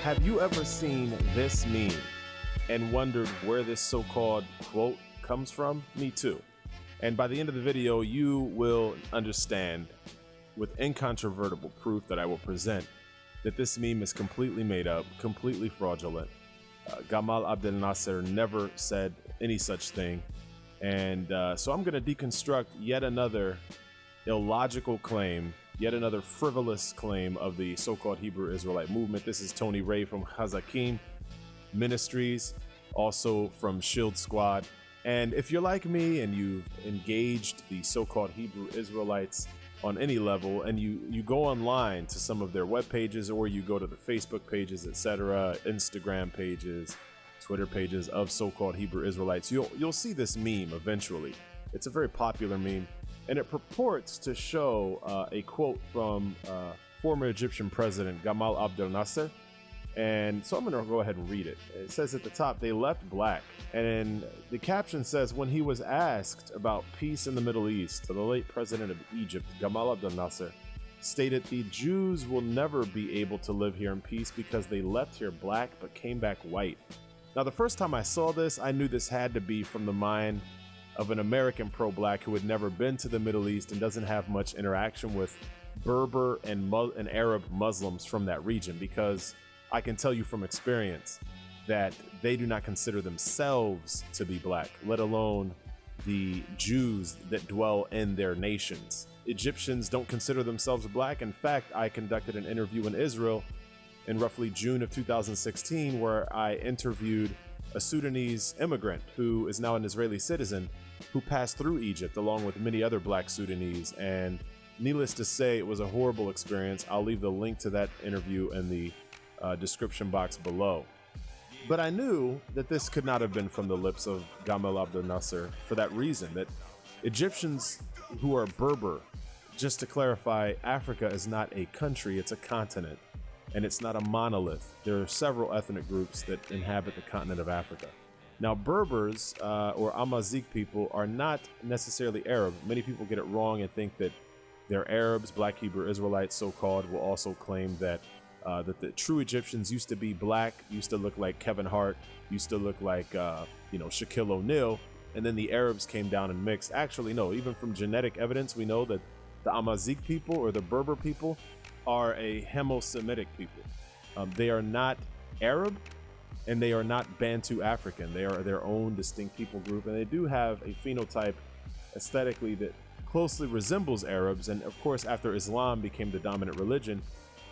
Have you ever seen this meme and wondered where this so-called quote comes from? Me too. And by the end of the video, you will understand with incontrovertible proof that I will present that this meme is completely made up, completely fraudulent. Gamal Abdel Nasser never said any such thing. And so I'm going to deconstruct yet another illogical claim, yet another frivolous claim of the so-called Hebrew Israelite movement. This is Tony Ray from Chazakim Ministries, also from Shield Squad. And if you're like me and you've engaged the so-called Hebrew Israelites on any level, and you go online to some of their web pages, or you go to the Facebook pages, etc., Instagram pages, Twitter pages of so-called Hebrew Israelites, you'll see this meme eventually. It's a very popular meme, and it purports to show a quote from former Egyptian president Gamal Abdel Nasser. And so I'm going to go ahead and read it. It says at the top, "They left black." And the caption says, when he was asked about peace in the Middle East, the late president of Egypt, Gamal Abdel Nasser, stated, "The Jews will never be able to live here in peace because they left here black but came back white." Now, the first time I saw this, I knew this had to be from the mind of an American pro-black who had never been to the Middle East and doesn't have much interaction with Berber and Arab Muslims from that region, because I can tell you from experience that they do not consider themselves to be black, let alone the Jews that dwell in their nations. Egyptians don't consider themselves black. In fact, I conducted an interview in Israel in roughly June of 2016, where I interviewed a Sudanese immigrant who is now an Israeli citizen who passed through Egypt along with many other black Sudanese. And needless to say, it was a horrible experience. I'll leave the link to that interview in the description box below. But I knew that this could not have been from the lips of Gamal Abdel Nasser for that reason, that Egyptians who are Berber, just to clarify, Africa is not a country, it's a continent, and it's not a monolith. There are several ethnic groups that inhabit the continent of Africa. Now, Berbers or Amazigh people are not necessarily Arab. Many people get it wrong and think that they're Arabs. Black Hebrew Israelites, so-called, will also claim that the true Egyptians used to be black, used to look like Kevin Hart, used to look like Shaquille O'Neal, and then the Arabs came down and mixed. Actually, no, even from genetic evidence, we know that the Amazigh people or the Berber people are a Hemo-Semitic people. They are not Arab, and they are not Bantu African. They are their own distinct people group, and they do have a phenotype aesthetically that closely resembles Arabs. And of course, after Islam became the dominant religion,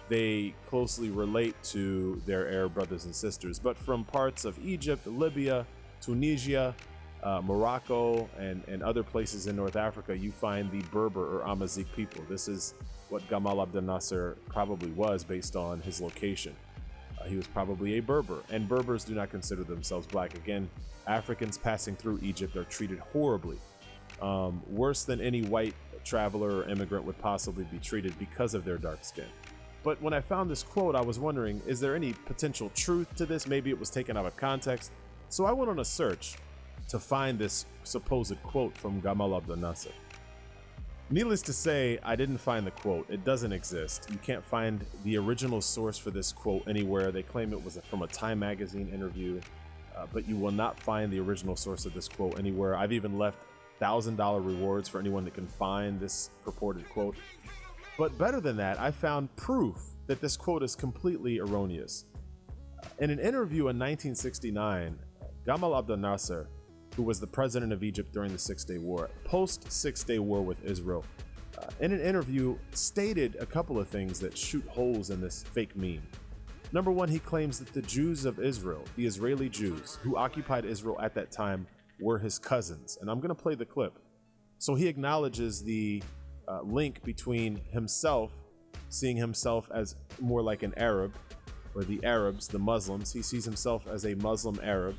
they closely relate to their Arab brothers and sisters. But from parts of Egypt, Libya, Tunisia, Morocco, and other places in North Africa, you find the Berber or Amazigh people. This is what Gamal Abdel Nasser probably was based on his location. He was probably a Berber, and Berbers do not consider themselves black. Again, Africans passing through Egypt are treated horribly, worse than any white traveler or immigrant would possibly be treated because of their dark skin. But when I found this quote, I was wondering, is there any potential truth to this? Maybe it was taken out of context. So I went on a search to find this supposed quote from Gamal Abdel Nasser. Needless to say, I didn't find the quote. It doesn't exist. You can't find the original source for this quote anywhere. They claim it was from a Time magazine interview, but you will not find the original source of this quote anywhere. I've even left $1,000 rewards for anyone that can find this purported quote. But better than that, I found proof that this quote is completely erroneous. In an interview in 1969, Gamal Abdel Nasser, who was the president of Egypt during the Six-Day War, post-Six-Day War with Israel, in an interview stated a couple of things that shoot holes in this fake meme. Number one, he claims that the Jews of Israel, the Israeli Jews who occupied Israel at that time, were his cousins. And I'm going to play the clip. So he acknowledges the link between himself, seeing himself as more like an Arab, or the Arabs, the Muslims. He sees himself as a Muslim Arab,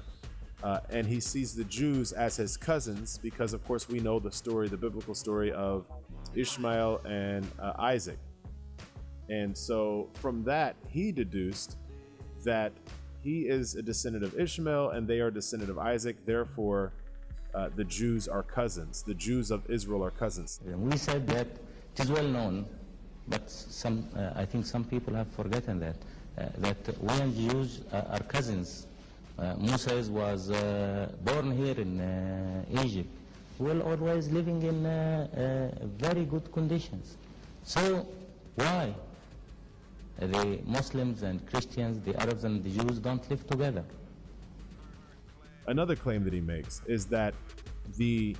and he sees the Jews as his cousins, because of course we know the story, the biblical story of Ishmael and Isaac. And so from that, he deduced that he is a descendant of Ishmael and they are a descendant of Isaac. Therefore, the Jews are cousins. The Jews of Israel are cousins. We said that it is well known But I think some people have forgotten that we and Jews are cousins. Moses was born here in Egypt. We're always living in very good conditions. So why the Muslims and Christians, the Arabs and the Jews don't live together? Another claim that he makes is that the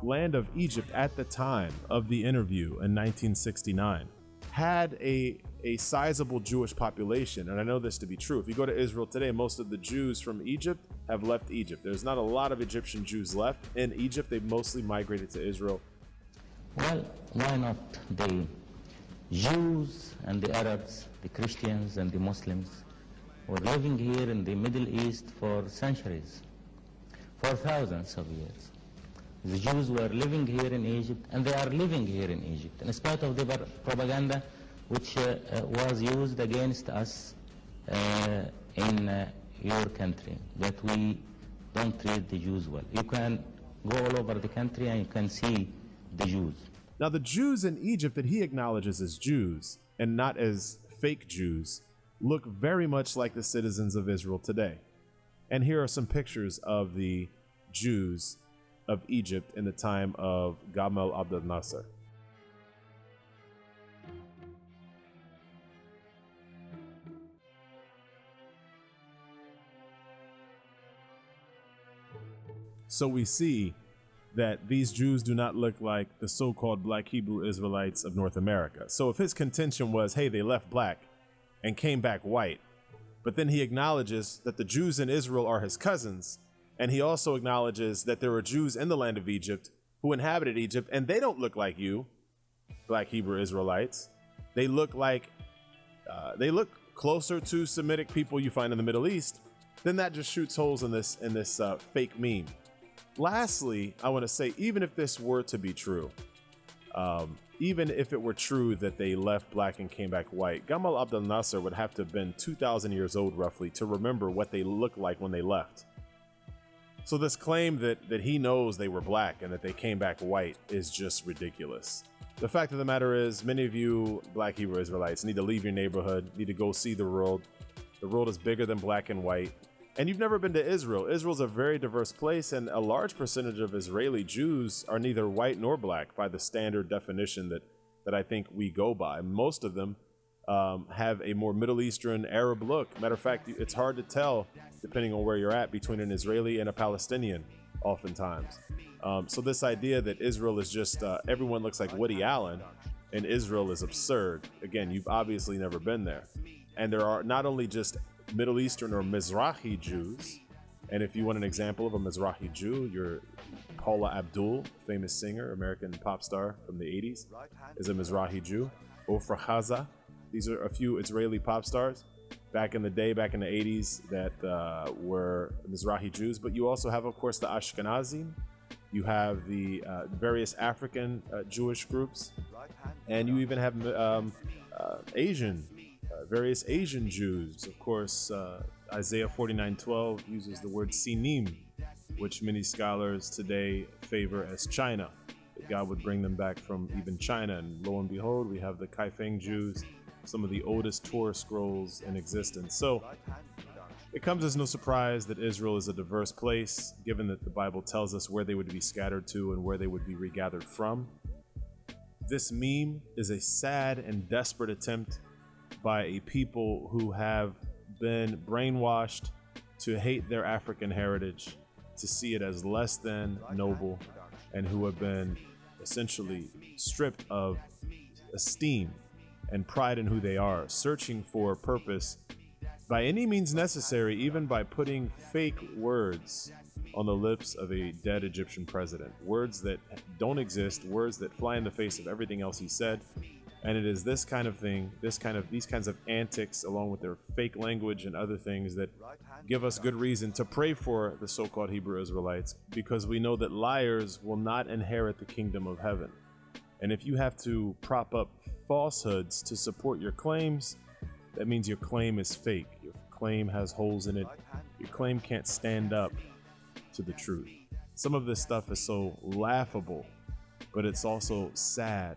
land of Egypt at the time of the interview in 1969 had a sizable Jewish population, and I know this to be true. If you go to Israel today, most of the Jews from Egypt have left Egypt. There's not a lot of Egyptian Jews left in Egypt. They've mostly migrated to Israel. Well, why not the Jews and the Arabs, the Christians and the Muslims were living here in the Middle East for centuries, for thousands of years. The Jews were living here in Egypt, and they are living here in Egypt, in spite of the propaganda which was used against us in your country, that we don't treat the Jews well. You can go all over the country and you can see the Jews. Now, the Jews in Egypt that he acknowledges as Jews and not as fake Jews look very much like the citizens of Israel today. And here are some pictures of the Jews of Egypt in the time of Gamal Abdel Nasser. So we see that these Jews do not look like the so-called Black Hebrew Israelites of North America. So if his contention was, hey, they left black and came back white, but then he acknowledges that the Jews in Israel are his cousins, and he also acknowledges that there are Jews in the land of Egypt who inhabited Egypt, and they don't look like you, Black Hebrew Israelites. They look like, they look closer to Semitic people you find in the Middle East. Then that just shoots holes in this fake meme. Lastly, I want to say, even if this were to be true, even if it were true that they left black and came back white, Gamal Abdel Nasser would have to have been 2,000 years old roughly to remember what they looked like when they left. So this claim that he knows they were black and that they came back white is just ridiculous. The fact of the matter is, many of you Black Hebrew Israelites need to leave your neighborhood, need to go see the world. The world is bigger than black and white. And you've never been to Israel. Israel's a very diverse place, and a large percentage of Israeli Jews are neither white nor black by the standard definition that I think we go by. Most of them have a more Middle Eastern Arab look. Matter of fact, it's hard to tell, depending on where you're at, between an Israeli and a Palestinian, oftentimes. So this idea that Israel is just, everyone looks like Woody Allen, and Israel is absurd. Again, you've obviously never been there. And there are not only just Middle Eastern or Mizrahi Jews, and if you want an example of a Mizrahi Jew, you're Paula Abdul, famous singer, American pop star from the 80s, is a Mizrahi Jew. Ofra Haza, these are a few Israeli pop stars back in the day, back in the 80s, that were Mizrahi Jews. But you also have, of course, the Ashkenazim. You have the various African Jewish groups, and you even have various Asian Jews. Of course, Isaiah 49:12 uses the word Sinim, which many scholars today favor as China, that God would bring them back from even China. And lo and behold, we have the Kaifeng Jews, some of the oldest Torah scrolls in existence. So it comes as no surprise that Israel is a diverse place, given that the Bible tells us where they would be scattered to and where they would be regathered from. This meme is a sad and desperate attempt by a people who have been brainwashed to hate their African heritage, to see it as less than noble, and who have been essentially stripped of esteem and pride in who they are, searching for purpose by any means necessary, even by putting fake words on the lips of a dead Egyptian president, words that don't exist, words that fly in the face of everything else he said. And it is this kind of thing, these kinds of antics, along with their fake language and other things, that give us good reason to pray for the so-called Hebrew Israelites, because we know that liars will not inherit the kingdom of heaven. And if you have to prop up falsehoods to support your claims, that means your claim is fake. Your claim has holes in it. Your claim can't stand up to the truth. Some of this stuff is so laughable, but it's also sad.